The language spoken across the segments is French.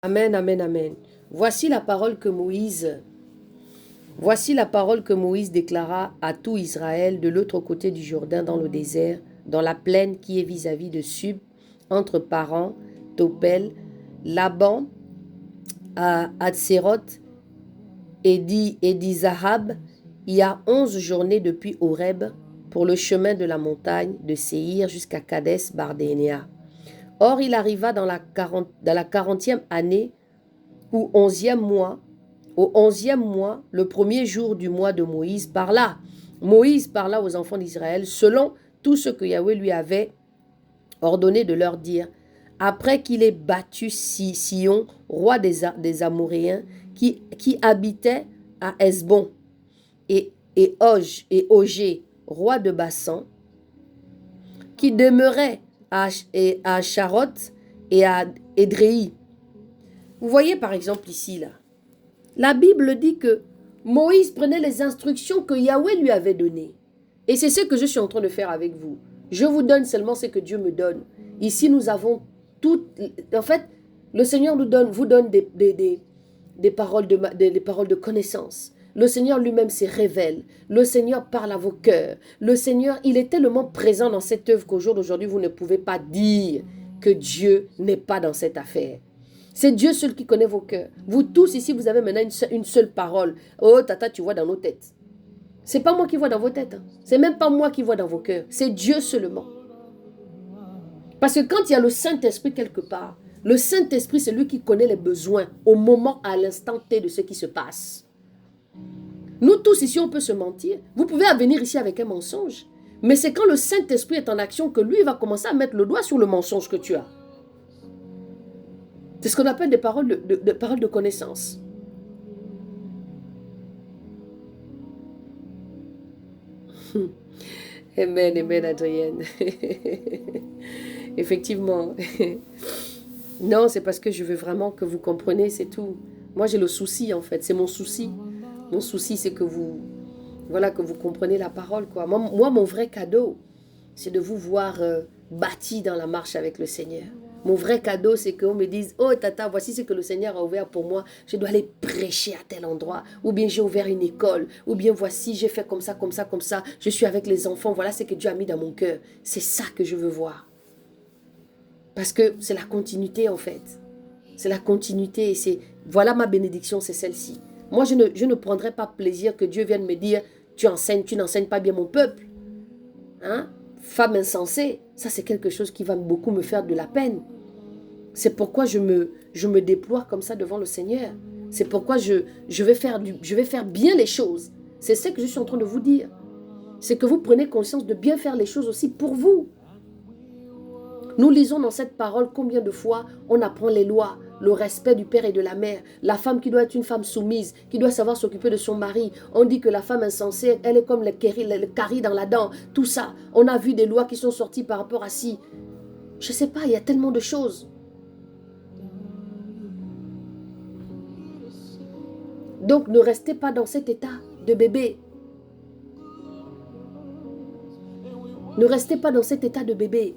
Amen, amen, amen. Voici la parole que Moïse, voici la parole que Moïse déclara à tout Israël de l'autre côté du Jourdain dans le désert, dans la plaine qui est vis-à-vis de Sub, entre Paran, Topel, Laban, à Hatséroth et d'Izahab. Il y a 11 journées depuis Horeb pour le chemin de la montagne de Séhir jusqu'à Kadès Bardénéa. Or, il arriva dans la 40e année, au 11e mois, le premier jour du mois de Moïse, Moïse parla aux enfants d'Israël selon tout ce que Yahweh lui avait ordonné de leur dire. Après qu'il ait battu Sion, roi des Amoréens, qui habitait à Hesbon, et Ogé, roi de Bassan, qui demeurait à Charoth et à Édréi. Vous voyez par exemple ici, là, la Bible dit que Moïse prenait les instructions que Yahweh lui avait données. Et c'est ce que je suis en train de faire avec vous. Je vous donne seulement ce que Dieu me donne. Ici, nous avons tout. En fait, le Seigneur vous donne des paroles des paroles de connaissance. Le Seigneur lui-même se révèle. Le Seigneur parle à vos cœurs. Le Seigneur, il est tellement présent dans cette œuvre qu'au jour d'aujourd'hui, vous ne pouvez pas dire que Dieu n'est pas dans cette affaire. C'est Dieu seul qui connaît vos cœurs. Vous tous ici, vous avez maintenant une seule parole. Oh, tata, tu vois dans nos têtes. C'est pas moi qui vois dans vos têtes. Hein. C'est même pas moi qui vois dans vos cœurs. C'est Dieu seulement. Parce que quand il y a le Saint-Esprit quelque part, le Saint-Esprit, c'est lui qui connaît les besoins au moment, à l'instant T de ce qui se passe. Nous tous ici, on peut se mentir. Vous pouvez venir ici avec un mensonge. Mais c'est quand le Saint-Esprit est en action que lui va commencer à mettre le doigt sur le mensonge que tu as. C'est ce qu'on appelle des paroles de connaissance. Amen, amen, Adrienne. Effectivement. Non, c'est parce que je veux vraiment que vous compreniez, c'est tout. Moi, j'ai le souci, en fait. C'est mon souci. Mon souci, c'est que vous, voilà, que vous compreniez la parole, quoi. Moi, mon vrai cadeau, c'est de vous voir bâti dans la marche avec le Seigneur. Mon vrai cadeau, c'est qu'on me dise, oh tata, voici ce que le Seigneur a ouvert pour moi. Je dois aller prêcher à tel endroit. Ou bien j'ai ouvert une école. Ou bien voici, j'ai fait comme ça, comme ça, comme ça. Je suis avec les enfants. Voilà ce que Dieu a mis dans mon cœur. C'est ça que je veux voir. Parce que c'est la continuité en fait. C'est la continuité. Voilà ma bénédiction, c'est celle-ci. Moi, je ne prendrai pas plaisir que Dieu vienne me dire, tu n'enseignes pas bien mon peuple. Hein? Femme insensée, ça c'est quelque chose qui va beaucoup me faire de la peine. C'est pourquoi je me déploie comme ça devant le Seigneur. C'est pourquoi je vais faire bien les choses. C'est ce que je suis en train de vous dire. C'est que vous prenez conscience de bien faire les choses aussi pour vous. Nous lisons dans cette parole combien de fois on apprend les lois, le respect du père et de la mère, la femme qui doit être une femme soumise, qui doit savoir s'occuper de son mari. On dit que la femme insensée, elle est comme le carie dans la dent, tout ça. On a vu des lois qui sont sorties par rapport à ci. Je ne sais pas, il y a tellement de choses. Donc ne restez pas dans cet état de bébé. Ne restez pas dans cet état de bébé.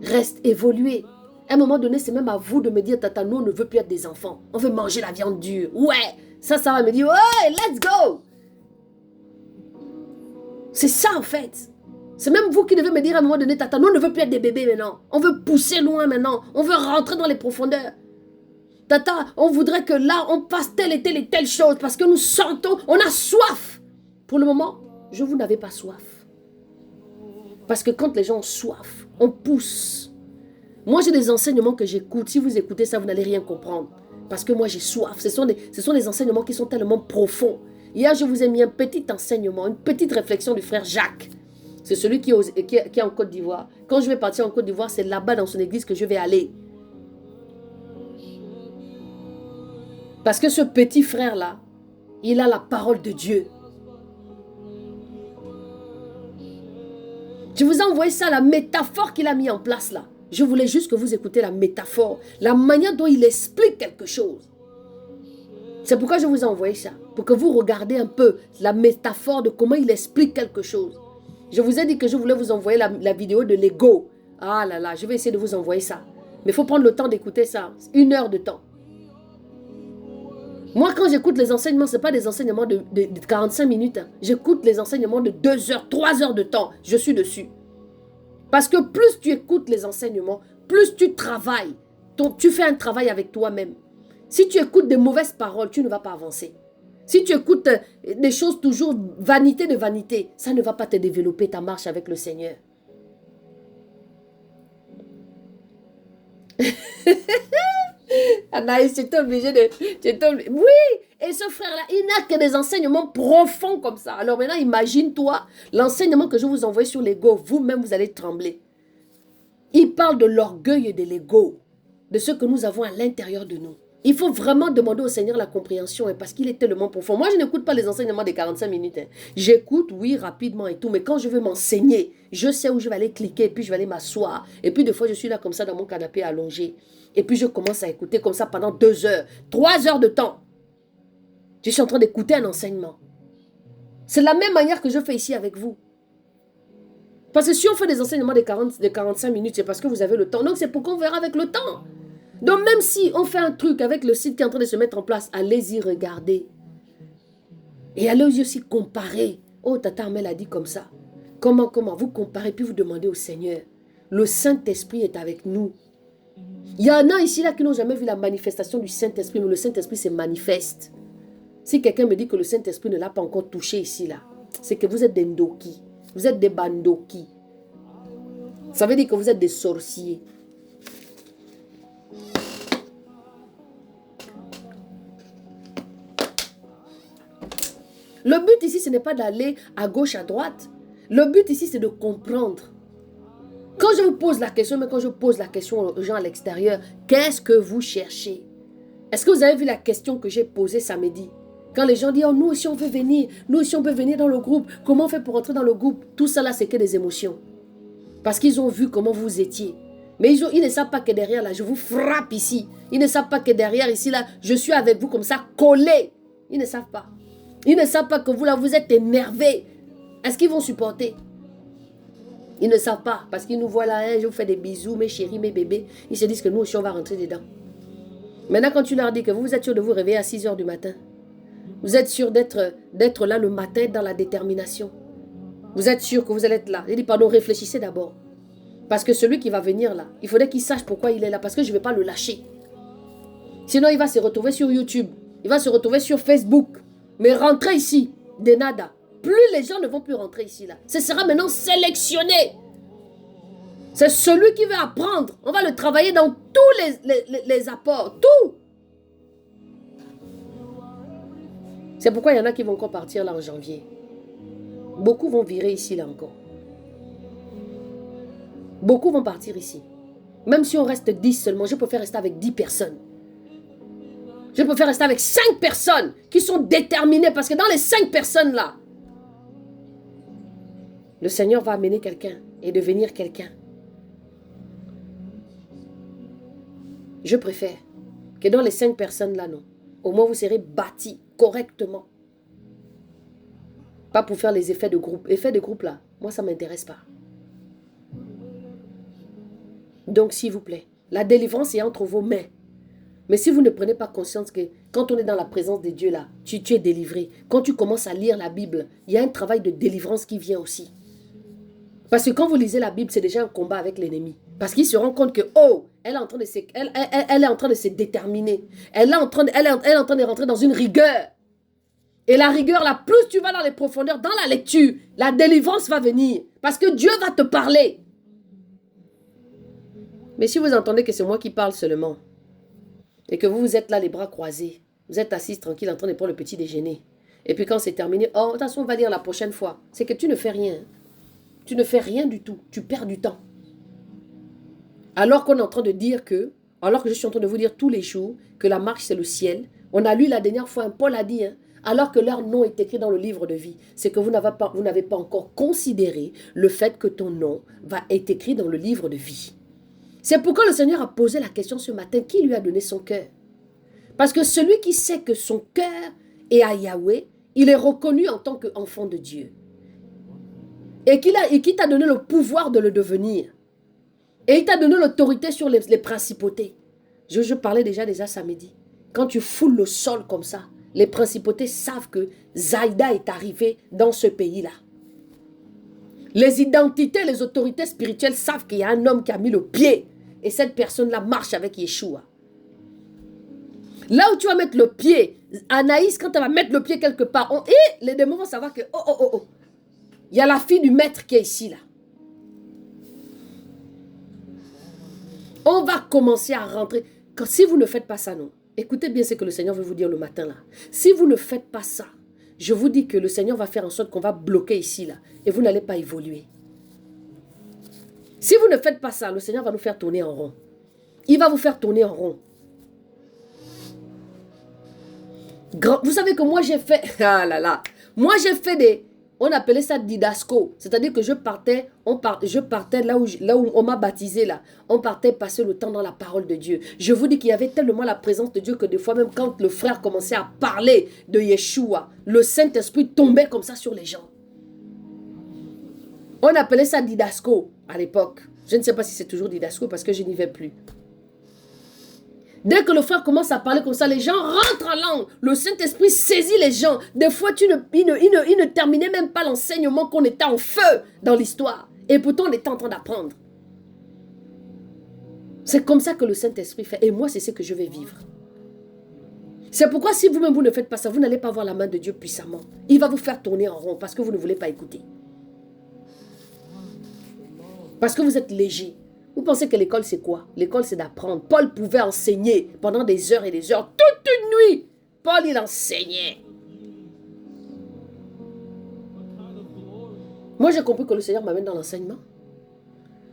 Reste, évoluez. À un moment donné, c'est même à vous de me dire, tata, nous, on ne veut plus être des enfants. On veut manger la viande dure. Ouais, ça va me dire, ouais, let's go. C'est ça, en fait. C'est même vous qui devez me dire à un moment donné, tata, nous, on ne veut plus être des bébés maintenant. On veut pousser loin maintenant. On veut rentrer dans les profondeurs. Tata, on voudrait que là, on passe telle et telle chose parce que nous sentons, on a soif. Pour le moment, vous n'avez pas soif. Parce que quand les gens ont soif, on pousse. Moi, j'ai des enseignements que j'écoute. Si vous écoutez ça, vous n'allez rien comprendre. Parce que moi, j'ai soif. Ce sont des enseignements qui sont tellement profonds. Hier, je vous ai mis un petit enseignement, une petite réflexion du frère Jacques. C'est celui qui est en Côte d'Ivoire. Quand je vais partir en Côte d'Ivoire, c'est là-bas dans son église que je vais aller. Parce que ce petit frère-là, il a la parole de Dieu. Je vous ai envoyé ça, la métaphore qu'il a mis en place là. Je voulais juste que vous écoutez la métaphore, la manière dont il explique quelque chose. C'est pourquoi je vous ai envoyé ça, pour que vous regardiez un peu la métaphore de comment il explique quelque chose. Je vous ai dit que je voulais vous envoyer la vidéo de l'ego. Ah là là, je vais essayer de vous envoyer ça. Mais il faut prendre le temps d'écouter ça, 1 heure de temps. Moi, quand j'écoute les enseignements, ce n'est pas des enseignements de 45 minutes. Hein. J'écoute les enseignements de 2 heures, 3 heures de temps. Je suis dessus. Parce que plus tu écoutes les enseignements, plus tu travailles. Tu fais un travail avec toi-même. Si tu écoutes de mauvaises paroles, tu ne vas pas avancer. Si tu écoutes des choses toujours vanité de vanité, ça ne va pas te développer ta marche avec le Seigneur. Anaïs, tu es obligé de... Oui, et ce frère-là, il n'a que des enseignements profonds comme ça. Alors maintenant, imagine-toi l'enseignement que je vous envoie sur l'ego. Vous-même, vous allez trembler. Il parle de l'orgueil et de l'ego, de ce que nous avons à l'intérieur de nous. Il faut vraiment demander au Seigneur la compréhension parce qu'il est tellement profond. Moi, je n'écoute pas les enseignements des 45 minutes. J'écoute, oui, rapidement et tout. Mais quand je veux m'enseigner, je sais où je vais aller cliquer et puis je vais aller m'asseoir. Et puis des fois, je suis là comme ça dans mon canapé allongé. Et puis je commence à écouter comme ça pendant 2 heures, 3 heures de temps. Je suis en train d'écouter un enseignement. C'est de la même manière que je fais ici avec vous. Parce que si on fait des enseignements de 45 minutes, c'est parce que vous avez le temps. Donc c'est pour qu'on verra avec le temps. Donc même si on fait un truc avec le site qui est en train de se mettre en place, allez-y regarder. Et allez-y aussi comparer. Oh, Tata Armel a dit comme ça. Comment vous comparez, puis vous demandez au Seigneur. Le Saint-Esprit est avec nous. Il y en a ici là qui n'ont jamais vu la manifestation du Saint-Esprit, mais le Saint-Esprit se manifeste. Si quelqu'un me dit que le Saint-Esprit ne l'a pas encore touché ici là, c'est que vous êtes des ndoki. Vous êtes des bandoki. Ça veut dire que vous êtes des sorciers. Le but ici, ce n'est pas d'aller à gauche, à droite. Le but ici, c'est de comprendre. Quand je vous pose la question, mais quand je pose la question aux gens à l'extérieur, qu'est-ce que vous cherchez? Est-ce que vous avez vu la question que j'ai posée samedi? Quand les gens disent, oh, nous aussi on veut venir, nous aussi on peut venir dans le groupe, comment on fait pour entrer dans le groupe? Tout ça là, c'est que des émotions. Parce qu'ils ont vu comment vous étiez. Mais ils ne savent pas que derrière là, je vous frappe ici. Ils ne savent pas que derrière ici là, je suis avec vous comme ça, collé. Ils ne savent pas. Ils ne savent pas que vous là, vous êtes énervés. Est-ce qu'ils vont supporter? Ils ne savent pas. Parce qu'ils nous voient là, hein, je vous fais des bisous, mes chéris, mes bébés. Ils se disent que nous aussi, on va rentrer dedans. Maintenant, quand tu leur dis que vous êtes sûr de vous réveiller à 6 heures du matin, vous êtes sûr d'être là le matin dans la détermination. Vous êtes sûr que vous allez être là. Il dit, pardon, réfléchissez d'abord. Parce que celui qui va venir là, il faudrait qu'il sache pourquoi il est là. Parce que je ne vais pas le lâcher. Sinon, il va se retrouver sur YouTube. Il va se retrouver sur Facebook. Mais rentrer ici, de nada. Plus les gens ne vont plus rentrer ici là. Ce sera maintenant sélectionné. C'est celui qui veut apprendre. On va le travailler dans tous les apports. Tout. C'est pourquoi il y en a qui vont encore partir là en janvier. Beaucoup vont virer ici là encore. Beaucoup vont partir ici. Même si on reste 10 seulement, je préfère rester avec 10 personnes. Je préfère rester avec 5 personnes qui sont déterminées. Parce que dans les 5 personnes là, le Seigneur va amener quelqu'un et devenir quelqu'un. Je préfère que dans les 5 personnes là, non. Au moins vous serez bâtis correctement. Pas pour faire les effets de groupe. Effets de groupe là, moi ça ne m'intéresse pas. Donc s'il vous plaît, la délivrance est entre vos mains. Mais si vous ne prenez pas conscience que quand on est dans la présence de Dieu là, tu es délivré. Quand tu commences à lire la Bible, il y a un travail de délivrance qui vient aussi. Parce que quand vous lisez la Bible, c'est déjà un combat avec l'ennemi. Parce qu'il se rend compte que, oh, elle est en train de se déterminer. Elle est en train de rentrer dans une rigueur. Et la rigueur, là, plus tu vas dans les profondeurs, dans la lecture, la délivrance va venir. Parce que Dieu va te parler. Mais si vous entendez que c'est moi qui parle seulement, et que vous êtes là les bras croisés, vous êtes assis tranquille en train de prendre le petit déjeuner, et puis quand c'est terminé, oh, de toute façon, on va lire la prochaine fois. C'est que tu ne fais rien. Tu ne fais rien du tout. Tu perds du temps. Alors qu'on est en train de dire que, alors que je suis en train de vous dire tous les jours que la marche c'est le ciel. On a lu la dernière fois, Paul a dit, alors que leur nom est écrit dans le livre de vie, c'est que vous n'avez pas encore considéré le fait que ton nom va être écrit dans le livre de vie. C'est pourquoi le Seigneur a posé la question ce matin, qui lui a donné son cœur? Parce que celui qui sait que son cœur est à Yahweh, il est reconnu en tant qu'enfant de Dieu. Et qui t'a donné le pouvoir de le devenir. Et il t'a donné l'autorité sur les principautés. Je parlais déjà samedi. Quand tu foules le sol comme ça, les principautés savent que Zaïda est arrivé dans ce pays-là. Les identités, les autorités spirituelles savent qu'il y a un homme qui a mis le pied et cette personne-là marche avec Yeshua. Là où tu vas mettre le pied, Anaïs, quand elle va mettre le pied quelque part, les démons vont savoir que, il y a la fille du maître qui est ici, là. On va commencer à rentrer. Si vous ne faites pas ça, non. Écoutez bien ce que le Seigneur veut vous dire le matin, là. Si vous ne faites pas ça, je vous dis que le Seigneur va faire en sorte qu'on va bloquer ici, là. Et vous n'allez pas évoluer. Si vous ne faites pas ça, le Seigneur va nous faire tourner en rond. Il va vous faire tourner en rond. Vous savez que moi j'ai fait... Ah là là. Moi j'ai fait des... On appelait ça didasco. C'est-à-dire que je partais là où on m'a baptisé là. On partait passer le temps dans la parole de Dieu. Je vous dis qu'il y avait tellement la présence de Dieu que des fois même quand le frère commençait à parler de Yeshua, le Saint-Esprit tombait comme ça sur les gens. On appelait ça didasco à l'époque. Je ne sais pas si c'est toujours didasco parce que je n'y vais plus. Dès que le frère commence à parler comme ça, les gens rentrent en langue. Le Saint-Esprit saisit les gens. Des fois, il ne terminait même pas l'enseignement qu'on était en feu dans l'histoire. Et pourtant, on était en train d'apprendre. C'est comme ça que le Saint-Esprit fait. Et moi, c'est ce que je vais vivre. C'est pourquoi si vous-même, vous ne faites pas ça, vous n'allez pas voir la main de Dieu puissamment. Il va vous faire tourner en rond parce que vous ne voulez pas écouter. Parce que vous êtes léger. Vous pensez que l'école, c'est quoi? L'école, c'est d'apprendre. Paul pouvait enseigner pendant des heures et des heures, toute une nuit. Paul, il enseignait. Moi, j'ai compris que le Seigneur m'amène dans l'enseignement.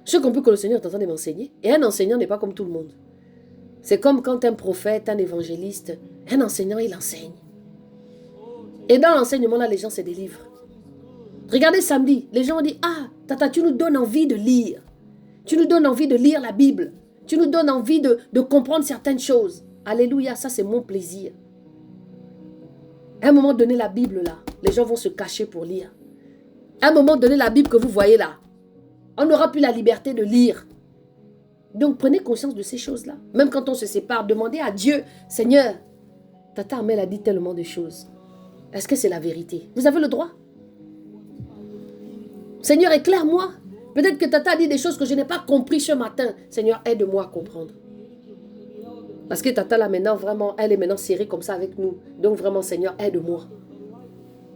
J'ai compris que le Seigneur est en train de m'enseigner. Et un enseignant n'est pas comme tout le monde. C'est comme quand un prophète, un évangéliste, un enseignant, il enseigne. Et dans l'enseignement, là, les gens se délivrent. Regardez samedi, les gens ont dit, ah, Tata, tu nous donnes envie de lire. Tu nous donnes envie de lire la Bible. Tu nous donnes envie de comprendre certaines choses. Alléluia, ça c'est mon plaisir. À un moment donné, la Bible là, les gens vont se cacher pour lire. À un moment donné, la Bible que vous voyez là, on n'aura plus la liberté de lire. Donc prenez conscience de ces choses-là. Même quand on se sépare, demandez à Dieu, Seigneur, Tata Amel a dit tellement de choses. Est-ce que c'est la vérité? Vous avez le droit. Seigneur, éclaire-moi. Peut-être que Tata a dit des choses que je n'ai pas compris ce matin. Seigneur, aide-moi à comprendre. Parce que Tata, là, maintenant, vraiment, elle est maintenant serrée comme ça avec nous. Donc, vraiment, Seigneur, aide-moi.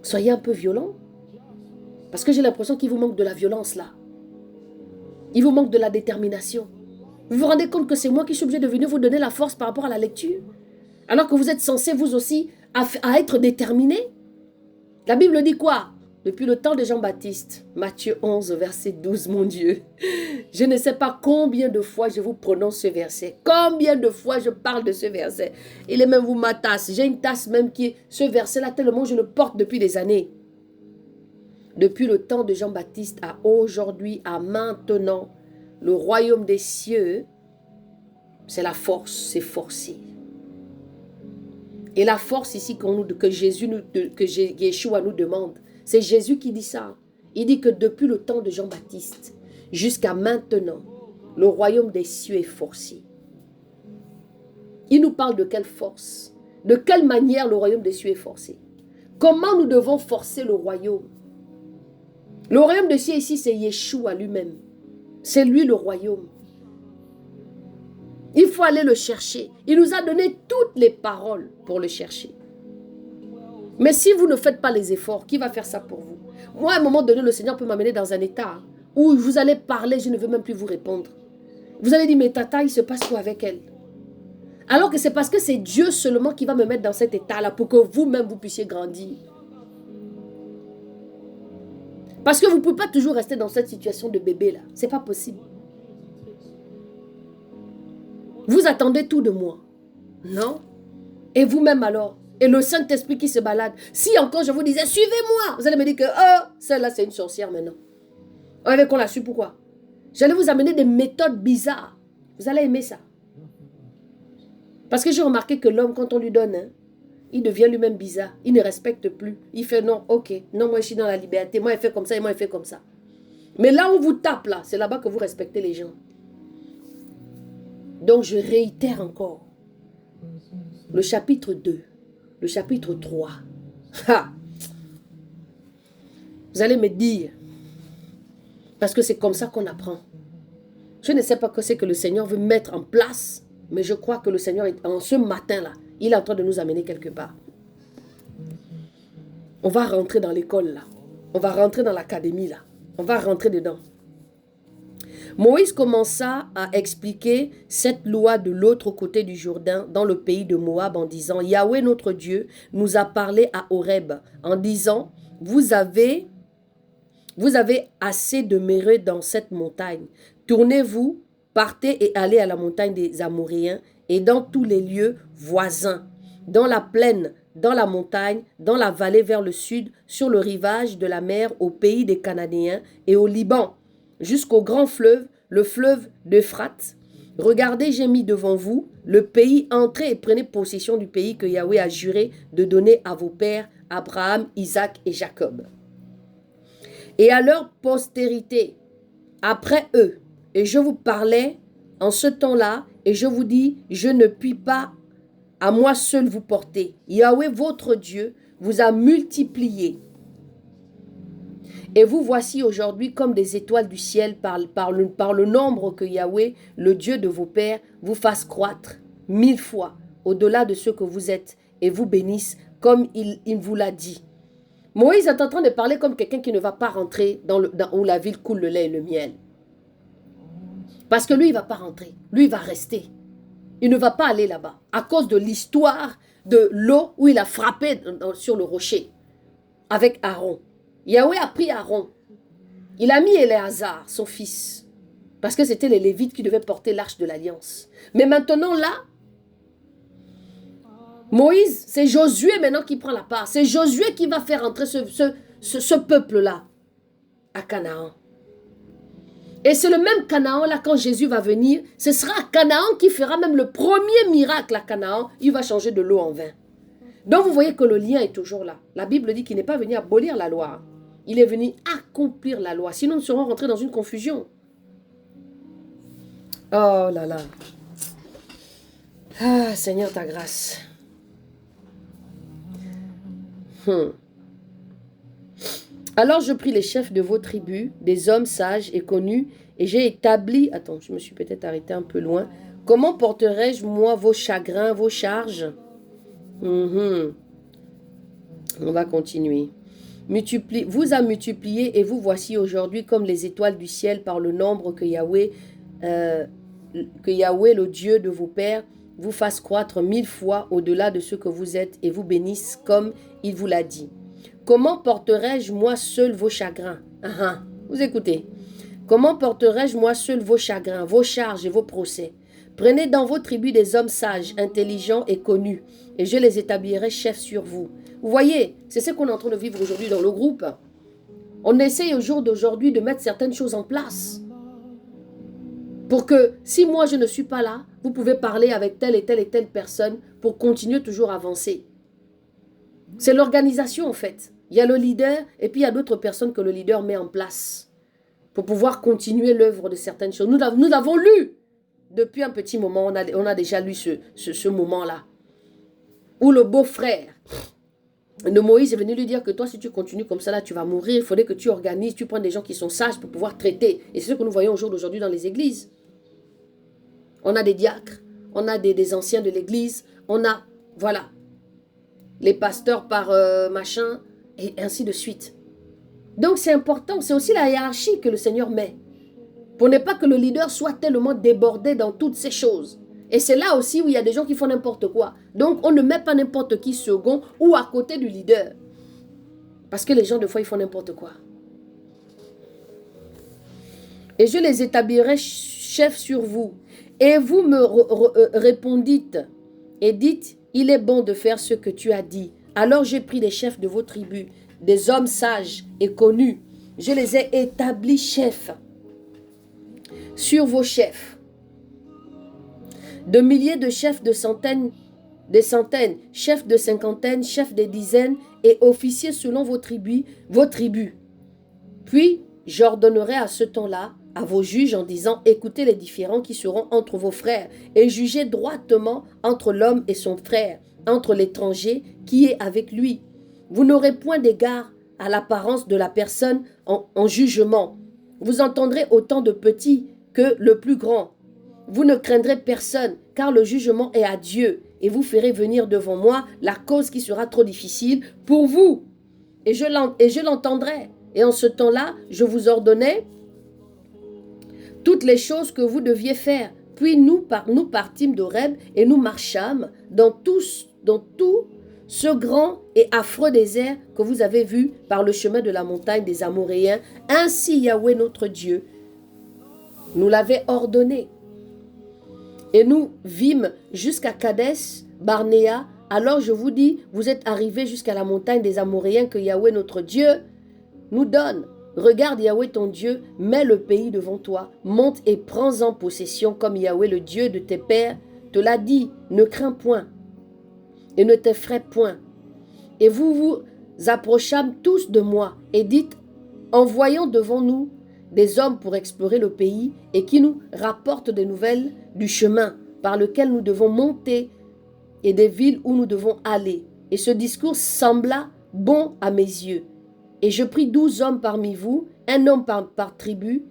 Soyez un peu violent. Parce que j'ai l'impression qu'il vous manque de la violence, là. Il vous manque de la détermination. Vous vous rendez compte que c'est moi qui suis obligé de venir vous donner la force par rapport à la lecture? Alors que vous êtes censé, vous aussi, à être déterminé? La Bible dit quoi? Depuis le temps de Jean-Baptiste, Matthieu 11, verset 12, mon Dieu. Je ne sais pas combien de fois je vous prononce ce verset. Combien de fois je parle de ce verset. Il est même ma tasse. J'ai une tasse même qui est ce verset-là, tellement je le porte depuis des années. Depuis le temps de Jean-Baptiste à aujourd'hui, à maintenant, le royaume des cieux, c'est la force, c'est forcé. Et la force ici que Yeshua nous demande, c'est Jésus qui dit ça. Il dit que depuis le temps de Jean-Baptiste jusqu'à maintenant, le royaume des cieux est forcé. Il nous parle de quelle force? De quelle manière le royaume des cieux est forcé? Comment nous devons forcer le royaume? Le royaume des cieux ici, c'est Yeshua lui-même. C'est lui le royaume. Il faut aller le chercher. Il nous a donné toutes les paroles pour le chercher. Mais si vous ne faites pas les efforts, qui va faire ça pour vous? Moi, à un moment donné, le Seigneur peut m'amener dans un état où vous allez parler, je ne veux même plus vous répondre. Vous allez dire, mais Tata, il se passe quoi avec elle? Alors que c'est parce que c'est Dieu seulement qui va me mettre dans cet état-là pour que vous-même, vous puissiez grandir. Parce que vous ne pouvez pas toujours rester dans cette situation de bébé-là. Ce n'est pas possible. Vous attendez tout de moi. Non? Et vous-même alors? Et le Saint-Esprit qui se balade. Si encore je vous disais, suivez-moi, vous allez me dire que, oh, celle-là c'est une sorcière maintenant. Avec qu'on l'a su, pourquoi? J'allais vous amener des méthodes bizarres. Vous allez aimer ça. Parce que j'ai remarqué que l'homme, quand on lui donne, il devient lui-même bizarre. Il ne respecte plus. Il fait non, ok, non, moi je suis dans la liberté. Moi, il fait comme ça et moi, il fait comme ça. Mais là où on vous tape, là, c'est là-bas que vous respectez les gens. Donc, je réitère encore. le chapitre 2, le chapitre 3. Ha! Vous allez me dire, parce que c'est comme ça qu'on apprend. Je ne sais pas ce que c'est que le Seigneur veut mettre en place, mais je crois que le Seigneur, en ce matin-là, il est en train de nous amener quelque part. On va rentrer dans l'école, là. On va rentrer dans l'académie, là. On va rentrer dedans. Moïse commença à expliquer cette loi de l'autre côté du Jourdain, dans le pays de Moab, en disant, Yahweh notre Dieu nous a parlé à Horeb, en disant, vous avez assez demeuré dans cette montagne. Tournez-vous, partez et allez à la montagne des Amoréens et dans tous les lieux voisins, dans la plaine, dans la montagne, dans la vallée vers le sud, sur le rivage de la mer, au pays des Cananéens et au Liban, jusqu'au grand fleuve, le fleuve d'Euphrate. Regardez, j'ai mis devant vous le pays, entrez et prenez possession du pays que Yahweh a juré de donner à vos pères, Abraham, Isaac et Jacob. Et à leur postérité, après eux, et je vous parlais en ce temps-là, et je vous dis, je ne puis pas à moi seul vous porter. Yahweh, votre Dieu, vous a multiplié. Et vous voici aujourd'hui comme des étoiles du ciel par le nombre que Yahweh, le Dieu de vos pères, vous fasse croître 1000 fois au-delà de ce que vous êtes et vous bénisse comme il vous l'a dit. Moïse est en train de parler comme quelqu'un qui ne va pas rentrer où la ville coule le lait et le miel. Parce que lui, il ne va pas rentrer. Lui, il va rester. Il ne va pas aller là-bas à cause de l'histoire de l'eau où il a frappé sur le rocher avec Aaron. Yahweh a pris Aaron. Il a mis Éléazar, son fils, parce que c'était les Lévites qui devaient porter l'arche de l'alliance. Mais maintenant là, Moïse, c'est Josué maintenant qui prend la part. C'est Josué qui va faire entrer ce peuple-là à Canaan. Et c'est le même Canaan là, quand Jésus va venir, ce sera Canaan qui fera même le premier miracle à Canaan. Il va changer de l'eau en vin. Donc vous voyez que le lien est toujours là. La Bible dit qu'il n'est pas venu abolir la loi. Il est venu accomplir la loi. Sinon nous serons rentrés dans une confusion. Oh là là. Ah Seigneur, ta grâce. Alors je pris les chefs de vos tribus, des hommes sages et connus, et j'ai établi... Attends, je me suis peut-être arrêté un peu loin. Comment porterai-je, moi, vos chagrins, vos charges? On va continuer. Vous a multiplié et vous voici aujourd'hui comme les étoiles du ciel par le nombre que Yahweh, le Dieu de vos pères, vous fasse croître 1000 fois au-delà de ce que vous êtes et vous bénisse comme il vous l'a dit. Comment porterai-je moi seul vos chagrins? Vous écoutez. Comment porterai-je moi seul vos chagrins, vos charges et vos procès? Prenez dans vos tribus des hommes sages, intelligents et connus, et je les établirai chefs sur vous. Vous voyez, c'est ce qu'on est en train de vivre aujourd'hui dans le groupe. On essaye au jour d'aujourd'hui de mettre certaines choses en place. Pour que, si moi je ne suis pas là, vous pouvez parler avec telle et telle personne pour continuer toujours à avancer. C'est l'organisation en fait. Il y a le leader et puis il y a d'autres personnes que le leader met en place pour pouvoir continuer l'œuvre de certaines choses. Nous l'avons lu depuis un petit moment. On a déjà lu ce moment-là. Où le beau-frère de Moïse est venu lui dire que toi, si tu continues comme ça, là, tu vas mourir. Il faudrait que tu organises, tu prennes des gens qui sont sages pour pouvoir traiter. Et c'est ce que nous voyons au jour d'aujourd'hui dans les églises. On a des diacres, on a des anciens de l'église, on a, voilà, les pasteurs par machin, et ainsi de suite. Donc c'est important, c'est aussi la hiérarchie que le Seigneur met. Pour ne pas que le leader soit tellement débordé dans toutes ces choses. Et c'est là aussi où il y a des gens qui font n'importe quoi. Donc on ne met pas n'importe qui second ou à côté du leader. Parce que les gens, des fois, ils font n'importe quoi. Et je les établirai chefs sur vous. Et vous me répondîtes et dites, il est bon de faire ce que tu as dit. Alors j'ai pris les chefs de vos tribus, des hommes sages et connus. Je les ai établis chefs sur vos chefs. De milliers de chefs de centaines, des centaines, chefs de cinquantaines, chefs de dizaines et officiers selon vos tribus. Puis j'ordonnerai à ce temps-là à vos juges en disant, écoutez les différends qui seront entre vos frères et jugez droitement entre l'homme et son frère entre l'étranger qui est avec lui. Vous n'aurez point d'égard à l'apparence de la personne en jugement. Vous entendrez autant de petits que le plus grand. Vous ne craindrez personne, car le jugement est à Dieu, et vous ferez venir devant moi la cause qui sera trop difficile pour vous. Et je l'entendrai. Et en ce temps-là, je vous ordonnais toutes les choses que vous deviez faire. Puis nous partîmes d'Horeb et nous marchâmes dans tout ce grand et affreux désert que vous avez vu par le chemin de la montagne des Amoréens. Ainsi Yahweh notre Dieu nous l'avait ordonné. Et nous vîmes jusqu'à Kadès, Barnéa. Alors je vous dis, vous êtes arrivés jusqu'à la montagne des Amoréens que Yahweh notre Dieu nous donne. Regarde Yahweh ton Dieu, mets le pays devant toi, monte et prends-en possession comme Yahweh le Dieu de tes pères te l'a dit. Ne crains point et ne t'effraie point. Et vous vous approchâmes tous de moi et dites, envoyons devant nous des hommes pour explorer le pays et qui nous rapportent des nouvelles du chemin par lequel nous devons monter et des villes où nous devons aller. Et ce discours sembla bon à mes yeux. Et je pris 12 hommes parmi vous, un homme par tribu,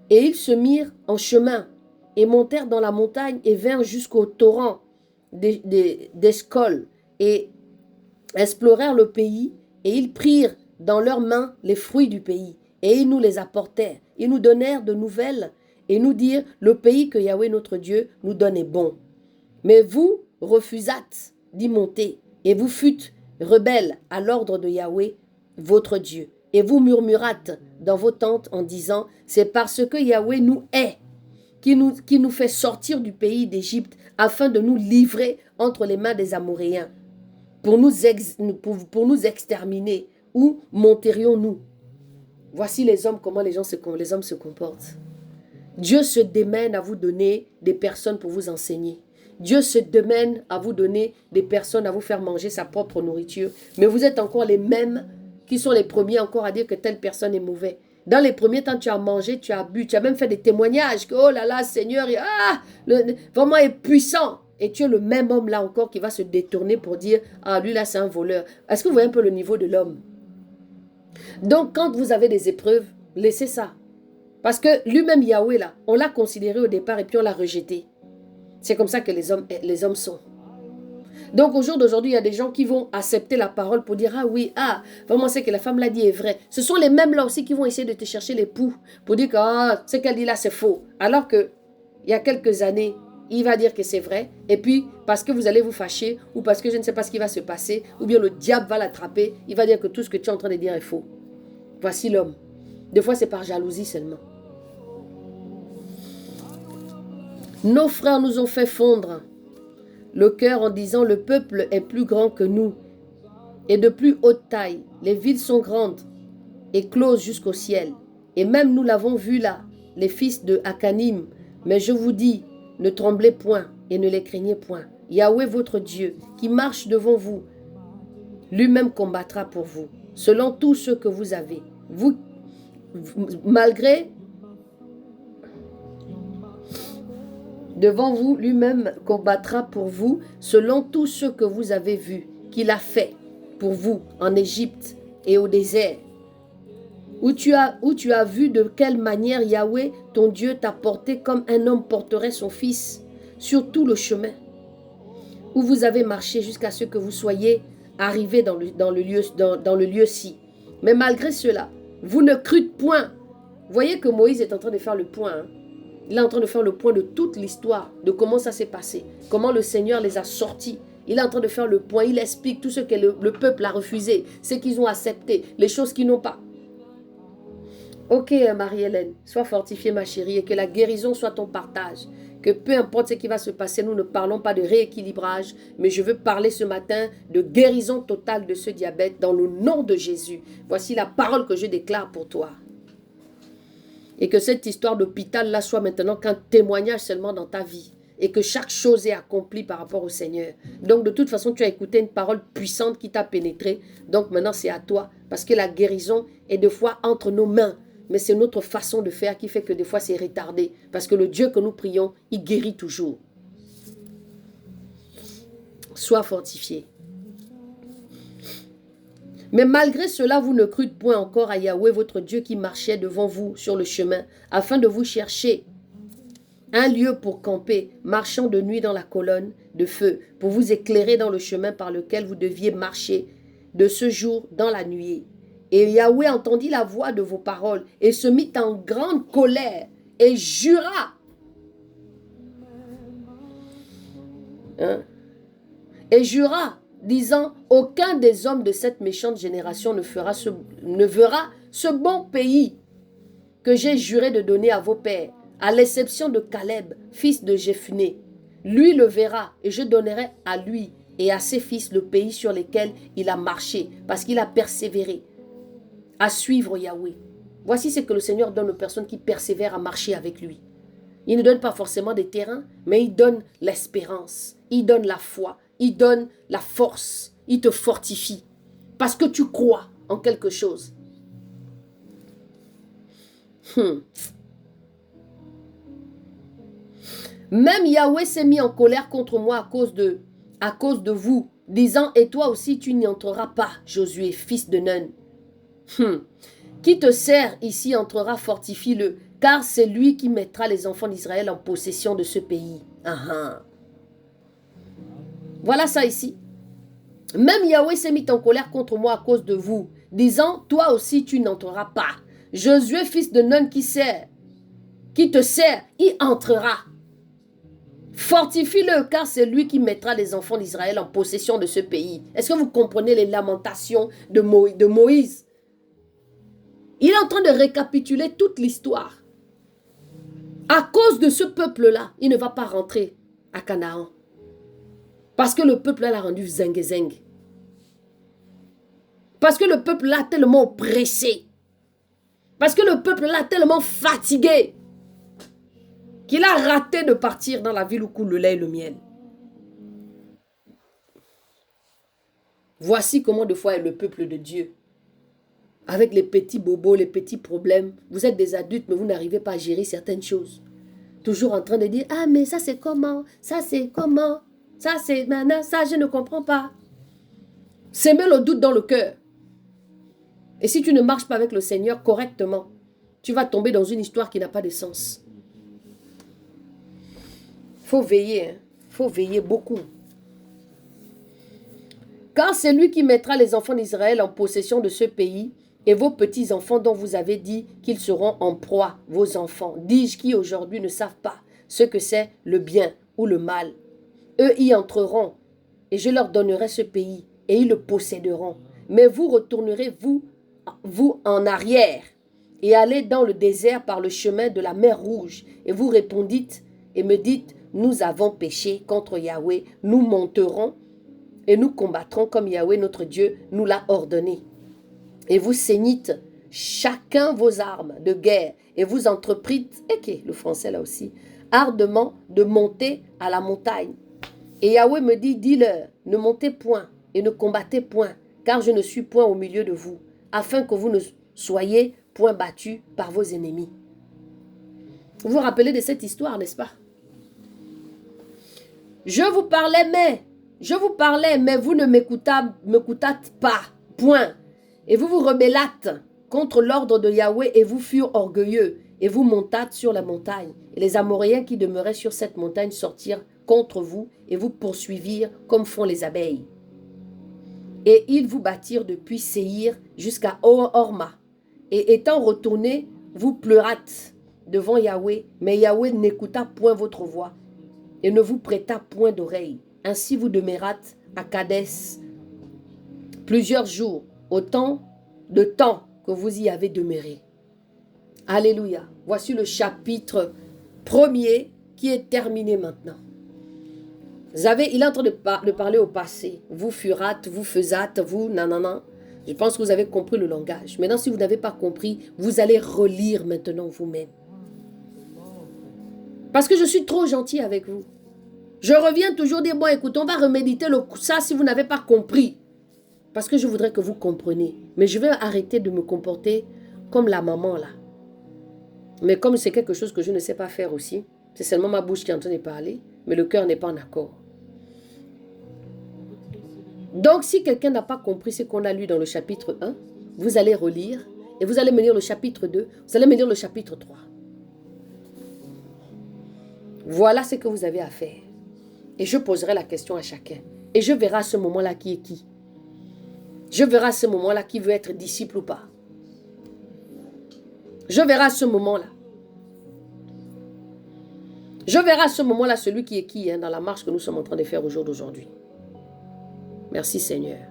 et ils se mirent en chemin et montèrent dans la montagne et vinrent jusqu'au torrent d'Escol et explorèrent le pays, et ils prirent dans leurs mains les fruits du pays, et ils nous les apportèrent. Ils nous donnèrent de nouvelles et nous dirent, le pays que Yahweh notre Dieu nous donne est bon. Mais vous refusâtes d'y monter, et vous fûtes rebelles à l'ordre de Yahweh votre Dieu. Et vous murmurâtes dans vos tentes en disant, c'est parce que Yahweh nous hait, qui nous fait sortir du pays d'Égypte, afin de nous livrer entre les mains des Amoréens, pour nous exterminer. Où monterions-nous? Voici les hommes, comment les hommes se comportent. Dieu se démène à vous donner des personnes pour vous enseigner. Dieu se démène à vous donner des personnes à vous faire manger sa propre nourriture. Mais vous êtes encore les mêmes qui sont les premiers encore à dire que telle personne est mauvaise. Dans les premiers temps, tu as mangé, tu as bu, tu as même fait des témoignages que, oh là là, Seigneur, vraiment est puissant. Et tu es le même homme là encore qui va se détourner pour dire, ah lui là c'est un voleur. Est-ce que vous voyez un peu le niveau de l'homme? Donc quand vous avez des épreuves, laissez ça. Parce que lui-même Yahweh là, on l'a considéré au départ et puis on l'a rejeté. C'est comme ça que les hommes sont. Donc au jour d'aujourd'hui, il y a des gens qui vont accepter la parole pour dire, ah oui, vraiment c'est que la femme l'a dit est vrai. Ce sont les mêmes là aussi qui vont essayer de te chercher l'époux pour dire que ce qu'elle dit là c'est faux. Alors que il y a quelques années, il va dire que c'est vrai. Et puis parce que vous allez vous fâcher ou parce que je ne sais pas ce qui va se passer ou bien le diable va l'attraper, il va dire que tout ce que tu es en train de dire est faux. Voici l'homme. Des fois c'est par jalousie seulement. Nos frères nous ont fait fondre le cœur en disant, le peuple est plus grand que nous et de plus haute taille. Les villes sont grandes et closes jusqu'au ciel. Et même nous l'avons vu là, les fils de Hakanim. Mais je vous dis, ne tremblez point et ne les craignez point. Yahweh votre Dieu, qui marche devant vous, lui-même combattra pour vous, selon tout ce que vous avez. Vous, malgré... Devant vous, lui-même combattra pour vous selon tout ce que vous avez vu, qu'il a fait pour vous en Égypte et au désert, où tu as vu de quelle manière Yahweh, ton Dieu, t'a porté comme un homme porterait son fils sur tout le chemin, où vous avez marché jusqu'à ce que vous soyez arrivés dans le lieu-ci. Mais malgré cela, vous ne crûtes point. Voyez que Moïse est en train de faire le point, hein? Il est en train de faire le point de toute l'histoire, de comment ça s'est passé, comment le Seigneur les a sortis. Il est en train de faire le point, il explique tout ce que le peuple a refusé, ce qu'ils ont accepté, les choses qu'ils n'ont pas. Ok Marie-Hélène, sois fortifiée ma chérie et que la guérison soit ton partage. Que peu importe ce qui va se passer, nous ne parlons pas de rééquilibrage, mais je veux parler ce matin de guérison totale de ce diabète dans le nom de Jésus. Voici la parole que je déclare pour toi. Et que cette histoire d'hôpital-là soit maintenant qu'un témoignage seulement dans ta vie. Et que chaque chose est accomplie par rapport au Seigneur. Donc de toute façon, tu as écouté une parole puissante qui t'a pénétré. Donc maintenant, c'est à toi. Parce que la guérison est des fois entre nos mains. Mais c'est notre façon de faire qui fait que des fois, c'est retardé. Parce que le Dieu que nous prions, il guérit toujours. Sois fortifié. Mais malgré cela, vous ne crûtes point encore à Yahweh, votre Dieu, qui marchait devant vous sur le chemin, afin de vous chercher un lieu pour camper, marchant de nuit dans la colonne de feu, pour vous éclairer dans le chemin par lequel vous deviez marcher de ce jour dans la nuit. Et Yahweh entendit la voix de vos paroles et se mit en grande colère et jura. Et jura, disant, aucun des hommes de cette méchante génération ne verra ce bon pays que j'ai juré de donner à vos pères, à l'exception de Caleb, fils de Jephné. Lui le verra, et je donnerai à lui et à ses fils le pays sur lequel il a marché, parce qu'il a persévéré à suivre Yahweh. Voici ce que le Seigneur donne aux personnes qui persévèrent à marcher avec lui. Il ne donne pas forcément des terrains, mais il donne l'espérance, il donne la foi, il donne la force, il te fortifie, parce que tu crois en quelque chose. Même Yahweh s'est mis en colère contre moi à cause de vous, disant, et toi aussi tu n'y entreras pas, Josué, fils de Nun. Qui te sert ici entrera, fortifie-le, car c'est lui qui mettra les enfants d'Israël en possession de ce pays. Voilà ça ici. Même Yahweh s'est mis en colère contre moi à cause de vous, disant, toi aussi tu n'entreras pas. Josué, fils de Nun, qui te sert, y entrera. Fortifie-le, car c'est lui qui mettra les enfants d'Israël en possession de ce pays. Est-ce que vous comprenez les lamentations de Moïse? Il est en train de récapituler toute l'histoire. À cause de ce peuple-là, il ne va pas rentrer à Canaan. Parce que le peuple-là l'a rendu zingue. Parce que le peuple-là a tellement oppressé. Parce que le peuple-là a tellement fatigué qu'il a raté de partir dans la ville où coule le lait et le miel. Voici comment de fois est le peuple de Dieu. Avec les petits bobos, les petits problèmes. Vous êtes des adultes, mais vous n'arrivez pas à gérer certaines choses. Toujours en train de dire, ah mais ça c'est comment? Ça c'est comment? Ça c'est maintenant, ça je ne comprends pas. S'aimer le doute dans le cœur. Et si tu ne marches pas avec le Seigneur correctement, tu vas tomber dans une histoire qui n'a pas de sens. Faut veiller, faut veiller beaucoup. Car c'est lui qui mettra les enfants d'Israël en possession de ce pays, et vos petits-enfants dont vous avez dit qu'ils seront en proie, vos enfants, dis-je, qui aujourd'hui ne savent pas ce que c'est le bien ou le mal. Eux y entreront, et je leur donnerai ce pays, et ils le posséderont. Mais vous retournerez, vous en arrière, et allez dans le désert par le chemin de la mer Rouge, et vous répondîtes et me dites, nous avons péché contre Yahweh, nous monterons et nous combattrons comme Yahweh notre Dieu nous l'a ordonné. Et vous ceignîtes chacun vos armes de guerre, et vous entreprîtes, le français là aussi, ardemment de monter à la montagne. Et Yahweh me dit, dis-leur, ne montez point et ne combattez point, car je ne suis point au milieu de vous, afin que vous ne soyez point battus par vos ennemis. Vous vous rappelez de cette histoire, n'est-ce pas? Je vous parlais, mais vous ne m'écoutâtes pas, point. Et vous vous rebellâtes contre l'ordre de Yahweh, et vous furent orgueilleux, et vous montâtes sur la montagne. Et les Amoréens qui demeuraient sur cette montagne sortirent contre vous, et vous poursuivirent comme font les abeilles. Et ils vous battirent depuis Séhir jusqu'à Horma. Et étant retournés, vous pleurâtes devant Yahweh, mais Yahweh n'écouta point votre voix, et ne vous prêta point d'oreille. Ainsi vous demeurâtes à Kadès plusieurs jours, autant de temps que vous y avez demeuré. Alléluia. Voici le chapitre 1er qui est terminé maintenant. Il est en train de parler au passé. Vous furâtes, vous faisâtes, vous nanana. Je pense que vous avez compris le langage. Maintenant, si vous n'avez pas compris, vous allez relire maintenant vous-même. Parce que je suis trop gentil avec vous. Je reviens toujours dire, bon, écoute, on va reméditer ça si vous n'avez pas compris. Parce que je voudrais que vous compreniez. Mais je vais arrêter de me comporter comme la maman là. Mais comme c'est quelque chose que je ne sais pas faire aussi, c'est seulement ma bouche qui est en train de parler, mais le cœur n'est pas en accord. Donc, si quelqu'un n'a pas compris ce qu'on a lu dans le chapitre 1, vous allez relire et vous allez me lire le chapitre 2, vous allez me lire le chapitre 3. Voilà ce que vous avez à faire. Et je poserai la question à chacun. Et je verrai à ce moment-là qui est qui. Je verrai à ce moment-là qui veut être disciple ou pas. Je verrai à ce moment-là. Je verrai à ce moment-là celui qui est qui dans la marche que nous sommes en train de faire au jour d'aujourd'hui. Merci Seigneur.